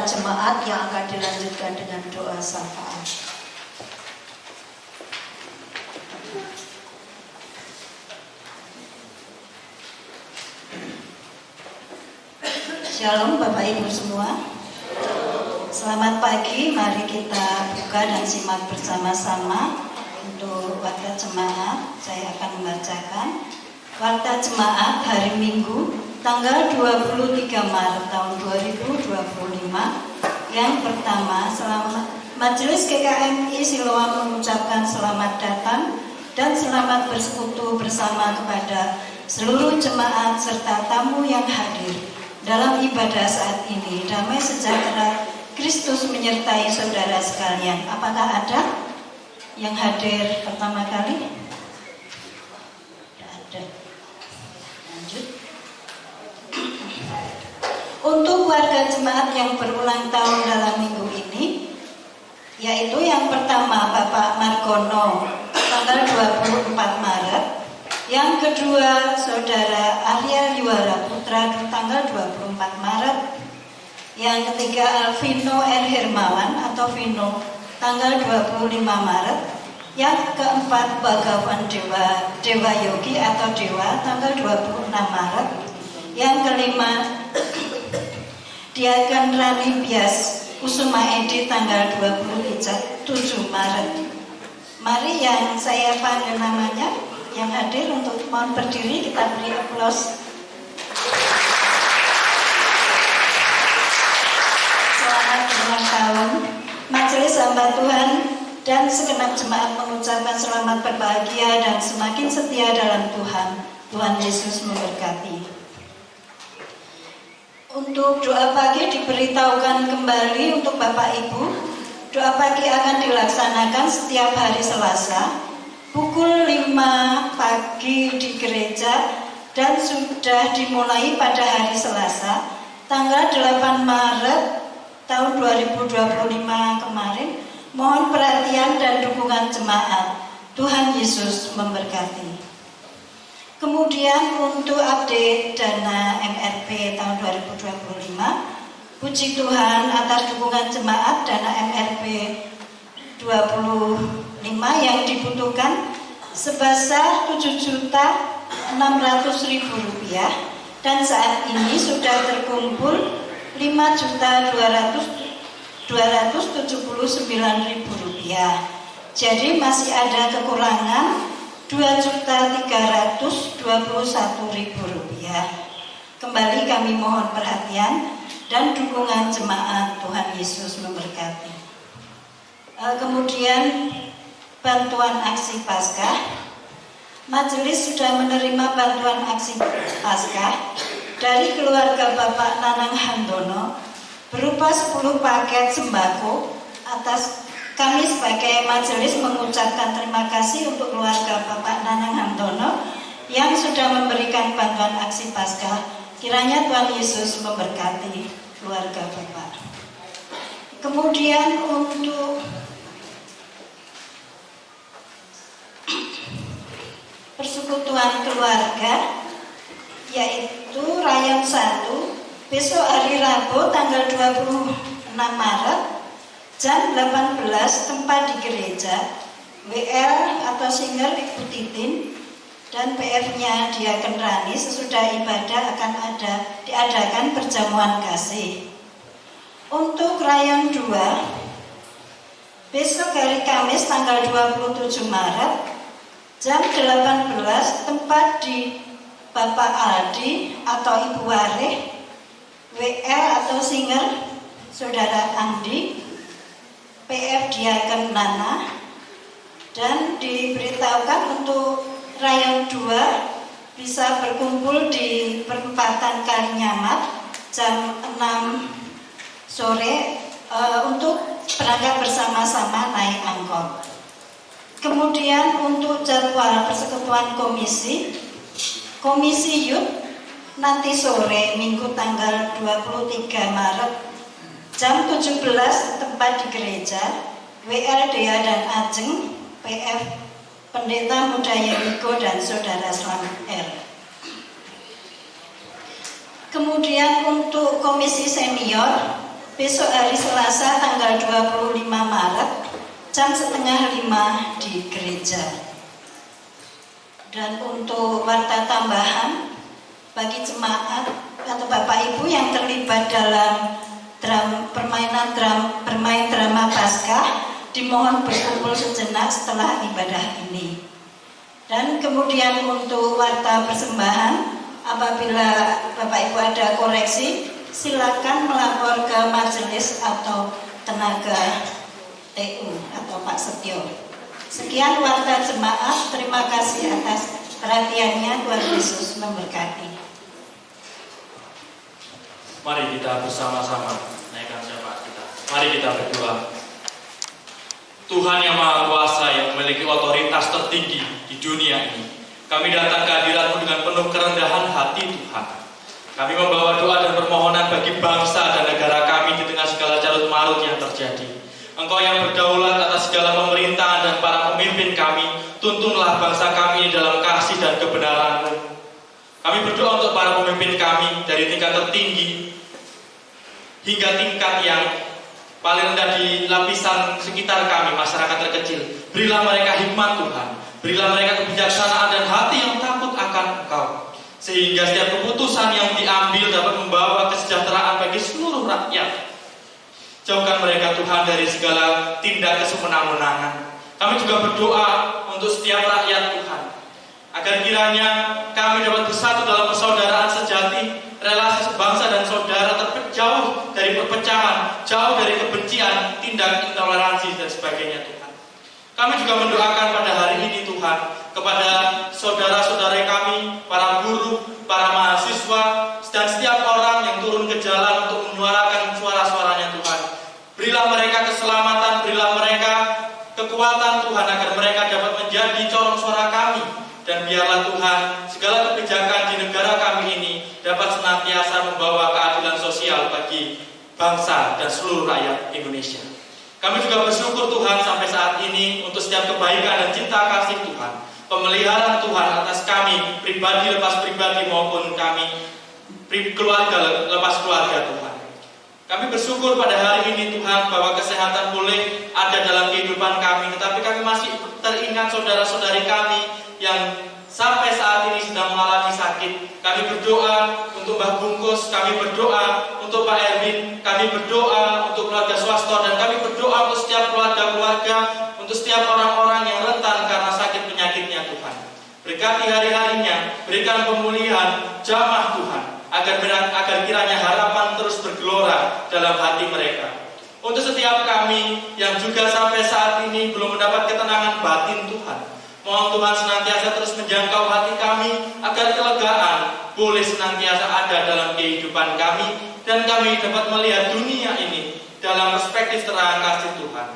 Jemaat yang akan dilanjutkan dengan doa syafaat. Shalom Bapak Ibu semua. Selamat pagi, mari kita buka dan simak bersama-sama. Untuk warta jemaat, saya akan membacakan warta jemaat hari Minggu tanggal 23 Maret tahun 2025. Yang pertama, Majelis GKMI Siloam mengucapkan selamat datang dan selamat bersekutu bersama kepada seluruh jemaat serta tamu yang hadir dalam ibadah saat ini. Damai sejahtera Kristus menyertai saudara sekalian. Apakah ada yang hadir pertama kali? Tidak ada. Lanjut. Untuk warga jemaat yang berulang tahun dalam minggu ini, yaitu yang pertama Bapak Margono tanggal 24 Maret, yang kedua Saudara Arya Yuara Putra tanggal 24 Maret, yang ketiga Alvino R. Hermawan atau Vino tanggal 25 Maret, yang keempat Bagawan Dewa Yogi atau Dewa tanggal 26 Maret, yang kelima Diaken Rani Bias Kusuma Edi tanggal 27 Maret. Mari yang saya panggil namanya yang hadir untuk mohon berdiri, kita beri aplaus. Selamat ulang tahun. Majelis hamba Tuhan dan segenap jemaat mengucapkan selamat berbahagia dan semakin setia dalam Tuhan. Tuhan Yesus memberkati. Untuk doa pagi diberitahukan kembali untuk Bapak Ibu. Doa pagi akan dilaksanakan setiap hari Selasa pukul 5 pagi di gereja dan sudah dimulai pada hari Selasa tanggal 8 Maret tahun 2025 kemarin. Mohon perhatian dan dukungan jemaat. Tuhan Yesus memberkati. Kemudian untuk update dana MRP tahun 2025, puji Tuhan atas dukungan jemaat dana MRP 25 yang dibutuhkan sebesar Rp7.600.000 dan saat ini sudah terkumpul Rp5.279.000. Jadi masih ada kekurangan Rp2.321.000. Kembali kami mohon perhatian dan dukungan jemaat. Tuhan Yesus memberkati. Kemudian bantuan aksi Paskah. Majelis sudah menerima bantuan aksi Paskah dari keluarga Bapak Nanang Handono berupa 10 paket sembako. Atas kami sebagai majelis mengucapkan terima kasih untuk keluarga Bapak Nanang Handono yang sudah memberikan bantuan aksi Paskah. Kiranya Tuhan Yesus memberkati keluarga Bapak. Kemudian untuk persekutuan keluarga, yaitu Rayon 1, besok hari Rabu tanggal 26 Maret jam 18 tempat di gereja. WL atau singer Ibu Titin dan PF-nya Diaken Rani. Sesudah ibadah akan diadakan perjamuan kasih. Untuk Rayon 2, besok hari Kamis tanggal 27 Maret jam 18 tempat di Bapak Aldi atau Ibu Wareh. WL atau singer Saudara Andi, PF Diaken Nana. Dan diberitahukan untuk Rayon 2 bisa berkumpul di perempatan Kalinyamat jam 6 sore untuk berangkat bersama-sama naik angkot. Kemudian untuk jadwal persekutuan komisi Youth nanti sore Minggu tanggal 23 Maret jam 17 tempat di gereja. WL Dea dan Ajeng, PF Pendeta Muda Yeriko dan Saudara Slamet R. Kemudian untuk komisi senior besok hari Selasa tanggal 25 Maret jam 4:30 di gereja. Dan untuk warta tambahan bagi jemaat atau Bapak Ibu yang terlibat dalam bermain drama Paskah, dimohon berkumpul sejenak setelah ibadah ini. Dan kemudian untuk warta persembahan Apabila Bapak Ibu ada koreksi, silakan melapor ke majelis atau tenaga TU atau Pak Setio. Sekian warta jemaat, terima kasih atas perhatiannya. Tuhan Yesus memberkati. Mari kita bersama-sama naikkan syafaat kita. Mari kita berdoa. Tuhan yang Maha Kuasa, yang memiliki otoritas tertinggi di dunia ini, kami datang ke hadirat-Mu dengan penuh kerendahan hati Tuhan. Kami membawa doa dan permohonan bagi bangsa dan negara kami di tengah segala carut marut yang terjadi. Engkau yang berdaulat atas segala pemerintahan dan para pemimpin kami, tuntunlah bangsa kami dalam kasih dan kebenaran-Mu. Kami berdoa untuk para pemimpin kami dari tingkat tertinggi hingga tingkat yang paling rendah di lapisan sekitar kami, masyarakat terkecil. Berilah mereka hikmat Tuhan, berilah mereka kebijaksanaan dan hati yang takut akan Engkau, sehingga setiap keputusan yang diambil dapat membawa kesejahteraan bagi seluruh rakyat. Jauhkan mereka Tuhan dari segala tindak kesewenang-wenangan. Kami juga berdoa untuk setiap rakyat Tuhan, agar kiranya kami dapat bersatu dalam persaudaraan sejati, relasi sebangsa dan saudara, jauh dari perpecahan, jauh dari kebencian, tindak intoleransi dan sebagainya Tuhan. Kami juga mendoakan pada hari ini Tuhan, kepada saudara-saudara kami, para guru, para mahasiswa, dan setiap orang yang turun ke jalan untuk menyuarakan suara-suaranya Tuhan. Berilah mereka keselamatan, berilah mereka kekuatan Tuhan, agar mereka dapat menjadi corong suara kami. Dan biarlah Tuhan, segala kebijakan di negara kami ini dapat senantiasa membawa keadilan sosial bagi bangsa dan seluruh rakyat Indonesia. Kami juga bersyukur Tuhan sampai saat ini untuk setiap kebaikan dan cinta kasih Tuhan, pemeliharaan Tuhan atas kami, pribadi lepas pribadi maupun kami, keluarga lepas keluarga Tuhan. Kami bersyukur pada hari ini Tuhan bahwa kesehatan boleh ada dalam kehidupan kami, tetapi kami masih teringat saudara-saudari kami yang sampai saat ini sedang mengalami sakit. Kami berdoa untuk Mbah Bungkus, kami berdoa untuk Pak Erwin, kami berdoa untuk keluarga Swasto, dan kami berdoa untuk setiap keluarga-keluarga, untuk setiap orang-orang yang rentan karena sakit penyakitnya Tuhan. Berkati hari-harinya, berikan pemulihan, jamah Tuhan, agar kiranya harapan terus bergelora dalam hati mereka. Untuk setiap kami yang juga sampai saat ini belum mendapat ketenangan batin Tuhan, mohon Tuhan senantiasa terus menjangkau hati kami, agar kelegaan boleh senantiasa ada dalam kehidupan kami, dan kami dapat melihat dunia ini dalam perspektif terang kasih Tuhan.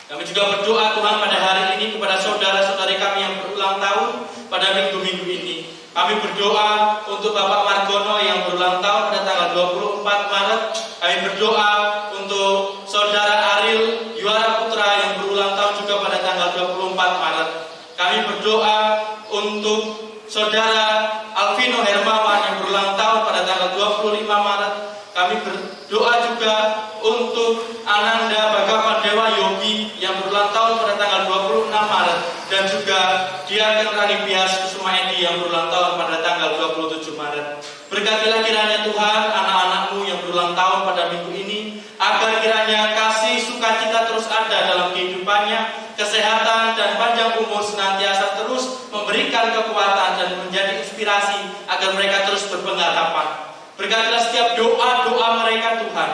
Kami juga berdoa Tuhan pada hari ini kepada saudara-saudari kami yang berulang tahun pada minggu-minggu ini. Kami berdoa untuk Bapak Margono yang berulang tahun pada tanggal 24 Maret. Kami berdoa untuk Saudara Ariel Yuara Putra yang berulang tahun juga pada tanggal 24 Maret. Kami berdoa untuk Saudara Alvino Hermawan yang berulang tahun pada tanggal 25 Maret. Kami berdoa juga untuk Ananda Bagawan Dewa Yogi yang berulang tahun pada tanggal 26 Maret. Dan juga Diaken Rani Bias Kusuma Edi yang berulang tahun pada tanggal 27 Maret. Berkatilah kiranya Tuhan anak-anak-Mu yang berulang tahun pada minggu ini, agar kiranya kasih sukacita terus ada dalam kehidupannya, kesehatan dan panjang umur senantiasa terus memberikan kekuatan dan menjadi inspirasi agar mereka terus berpengharapan. Berkatilah setiap doa-doa mereka Tuhan,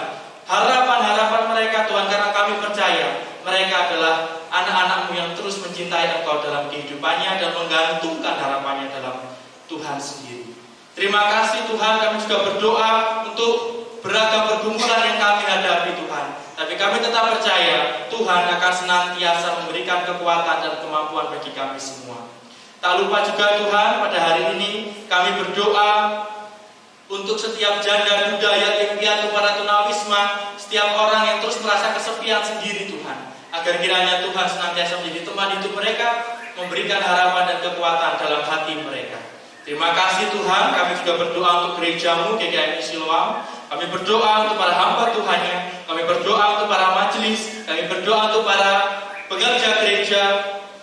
harapan-harapan mereka Tuhan, karena kami percaya mereka adalah anak-anak-Mu yang terus mencintai Engkau dalam kehidupannya dan menggantungkan harapannya dalam Tuhan sendiri. Terima kasih Tuhan, kami juga berdoa untuk beragam pergumulan yang kami hadapi Tuhan. Tapi kami tetap percaya Tuhan akan senantiasa memberikan kekuatan dan kemampuan bagi kami semua. Tak lupa juga Tuhan, pada hari ini kami berdoa untuk setiap janda, duda, yatim piatu, para tunawisma, setiap orang yang terus merasa kesepian sendiri Tuhan, agar kiranya Tuhan senantiasa menjadi teman hidup mereka, memberikan harapan dan kekuatan dalam hati mereka. Terima kasih Tuhan, kami juga berdoa untuk gereja-Mu GKMI Siloam. Kami berdoa untuk para hamba Tuhannya, kami berdoa untuk para majelis, kami berdoa untuk para pekerja gereja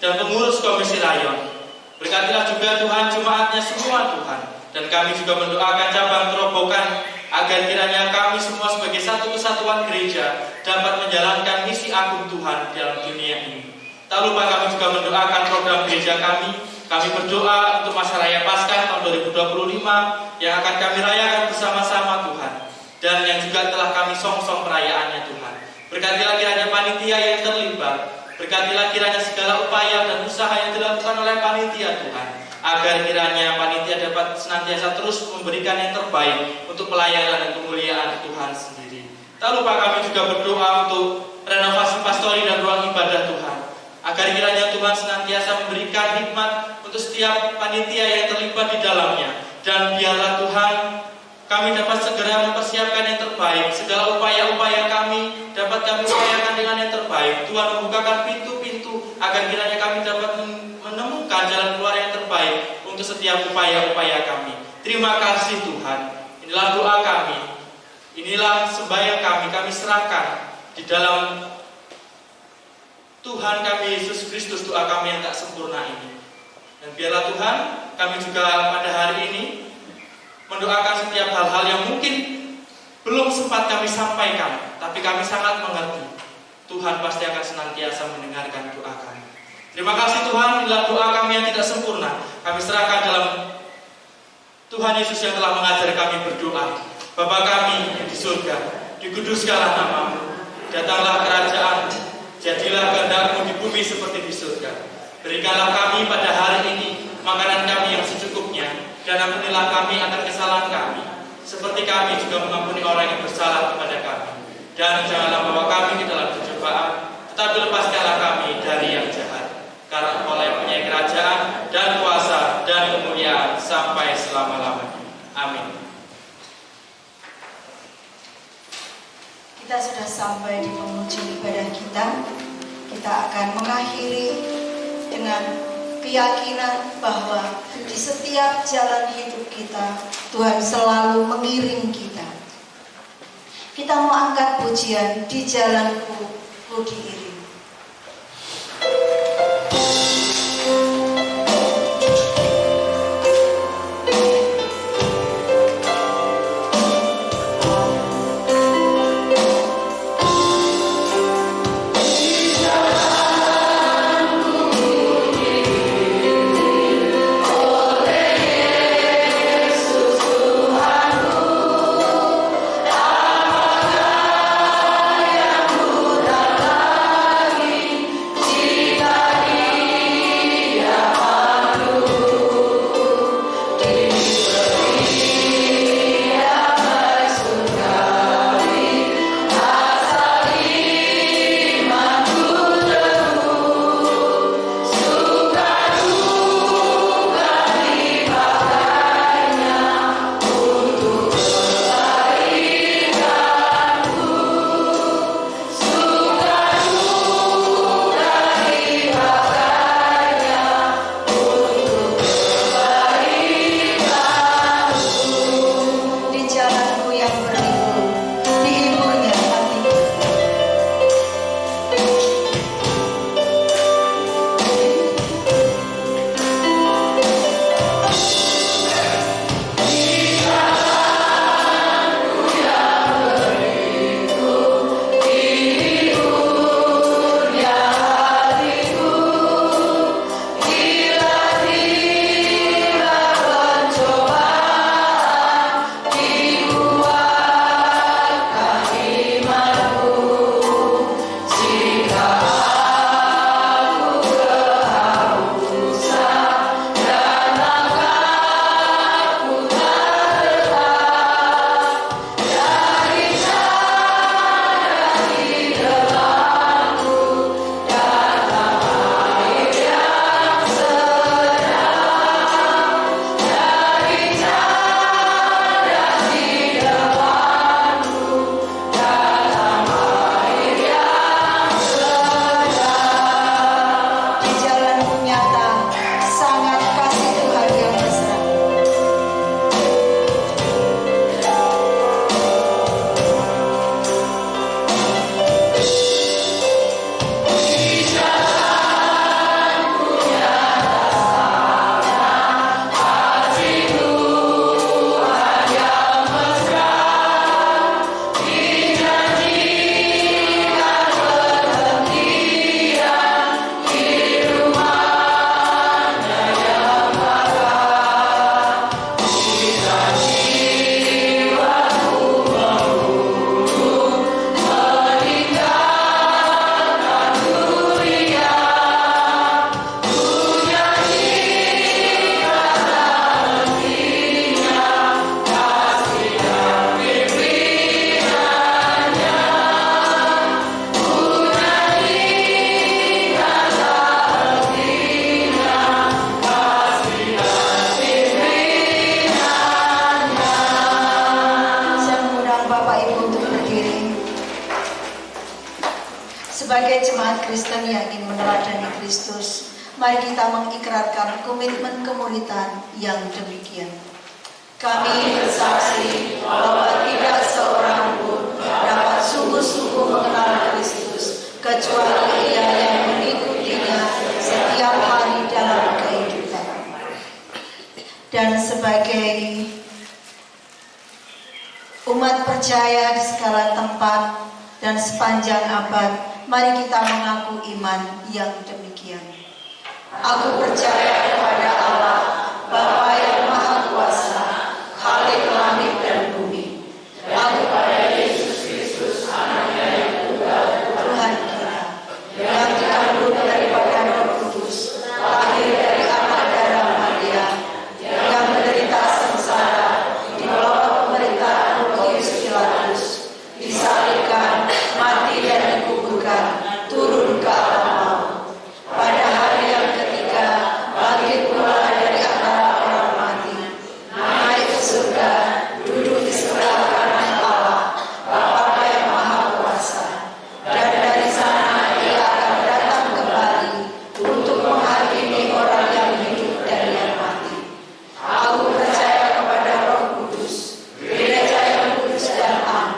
dan pengurus komisi rayon. Berkatilah juga Tuhan jemaatnya semua Tuhan. Dan kami juga mendoakan cabang Kerobokan, agar kiranya kami semua sebagai satu kesatuan gereja dapat menjalankan misi agung Tuhan dalam dunia ini. Tak lupa kami juga mendoakan program gereja kami Kami berdoa untuk masa raya Paskah tahun 2025 yang akan kami rayakan bersama-sama Tuhan, dan yang juga telah kami songsong perayaannya Tuhan. Berkatilah kiranya panitia yang terlibat, berkatilah kiranya segala upaya dan usaha yang dilakukan oleh panitia Tuhan, agar kiranya panitia dapat senantiasa terus memberikan yang terbaik untuk pelayanan dan kemuliaan Tuhan sendiri. Tak lupa kami juga berdoa untuk renovasi pastori dan ruang ibadah Tuhan, agar kiranya Tuhan senantiasa memberikan hikmat untuk setiap panitia yang terlibat di dalamnya, dan biarlah Tuhan kami dapat segera mempersiapkan yang terbaik. Segala upaya-upaya kami dapat kami upayakan dengan yang terbaik. Tuhan membukakan pintu-pintu agar kiranya kami dapat menemukan jalan keluar yang terbaik untuk setiap upaya-upaya kami. Terima kasih Tuhan. Inilah doa kami, inilah sembahyang kami serahkan di dalam Tuhan kami Yesus Kristus, doa kami yang tak sempurna ini. Dan biarlah Tuhan kami juga pada hari ini mendoakan setiap hal-hal yang mungkin belum sempat kami sampaikan, tapi kami sangat mengerti Tuhan pasti akan senantiasa mendengarkan doa kami. Terima kasih Tuhan, inilah doa kami yang tidak sempurna, kami serahkan dalam Tuhan Yesus yang telah mengajar kami berdoa. Bapa kami yang di surga, dikuduskanlah namamu, datanglah kerajaan-Mu, jadilah kehendak-Mu di bumi seperti di surga. Berikanlah kami pada hari ini makanan kami yang secukupnya, dan ampunilah kami akan kesalahan kami, seperti kami juga mengampuni orang yang bersalah kepada kami. Dan janganlah bawa kami ke dalam pencobaan, tetapi lepaskanlah kami dari yang jahat. Karena Engkau yang punya kerajaan dan kuasa dan kemuliaan sampai selama-lamanya. Amin. Kita sudah sampai di penghujung ibadah kita. Kita akan mengakhiri dengan keyakinan bahwa di setiap jalan hidup kita, Tuhan selalu mengiring kita. Kita mau angkat pujian, di jalanku ku diiring. Tuhan Sebagai jemaat Kristen yang ingin meneladani Kristus, mari kita mengikrarkan komitmen kemuritan yang demikian. Kami bersaksi bahwa tidak seorang pun dapat sungguh-sungguh mengenal Kristus kecuali ia yang mengikutinya setiap hari dalam kehidupan. Dan sebagai umat percaya di segala tempat dan sepanjang abad, mari kita mengaku iman yang demikian. Aku percaya kepada Allah, Bapa yang Maha Kuasa, Khalik langit dan bumi. Aku pada Yesus Kristus, Anaknya yang tunggal, Tuhan kita, yang dikandung daripada Roh Kudus, lahir dari anak darah Maria, yang menderita sengsara di bawah pemerintahan Pontius Pilatus, disalibkan, mati dan dikuburkan, turun ke alam maut. Pada hari yang ketiga, bangkit pula dari antara orang mati, naik ke surga, duduk di sebelah kanan Allah, Bapa yang Maha Kuasa. Dan dari sana ia akan datang kembali untuk menghakimi orang yang hidup dan yang mati. Aku percaya kepada Roh Kudus, gereja yang kudus dan am,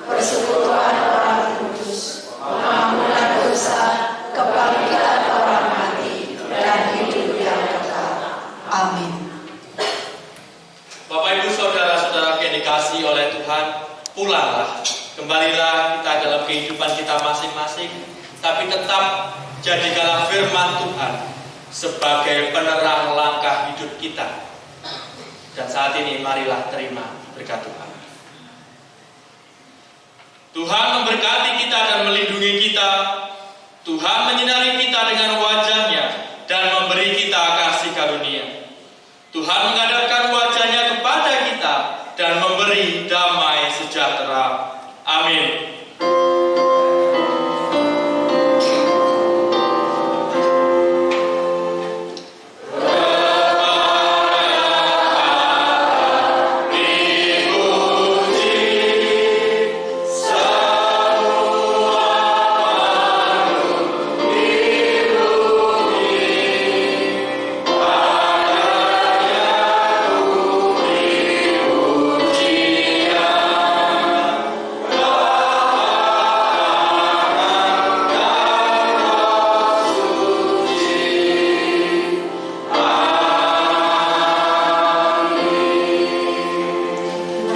persekutuan orang kudus, pengampunan dosa, kebangkitan orang mati, dan hidup yang kekal. Amin. Bapak Ibu saudara-saudara yang dikasihi oleh Tuhan, pulanglah, kembalilah kita dalam kehidupan kita masing-masing, tapi tetap jadikanlah firman Tuhan sebagai penerang langkah hidup kita. Dan saat ini marilah terima berkat Tuhan. Tuhan memberkati kita dan melindungi kita. Tuhan menyinari kita dengan wajah-Nya dan memberi kita kasih karunia. Tuhan menghadapkan wajah-Nya kepada kita dan memberi damai sejahtera. Amin.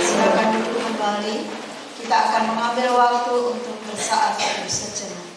Silakan duduk kembali. Kita akan mengambil waktu untuk bersaat teduh sejenak.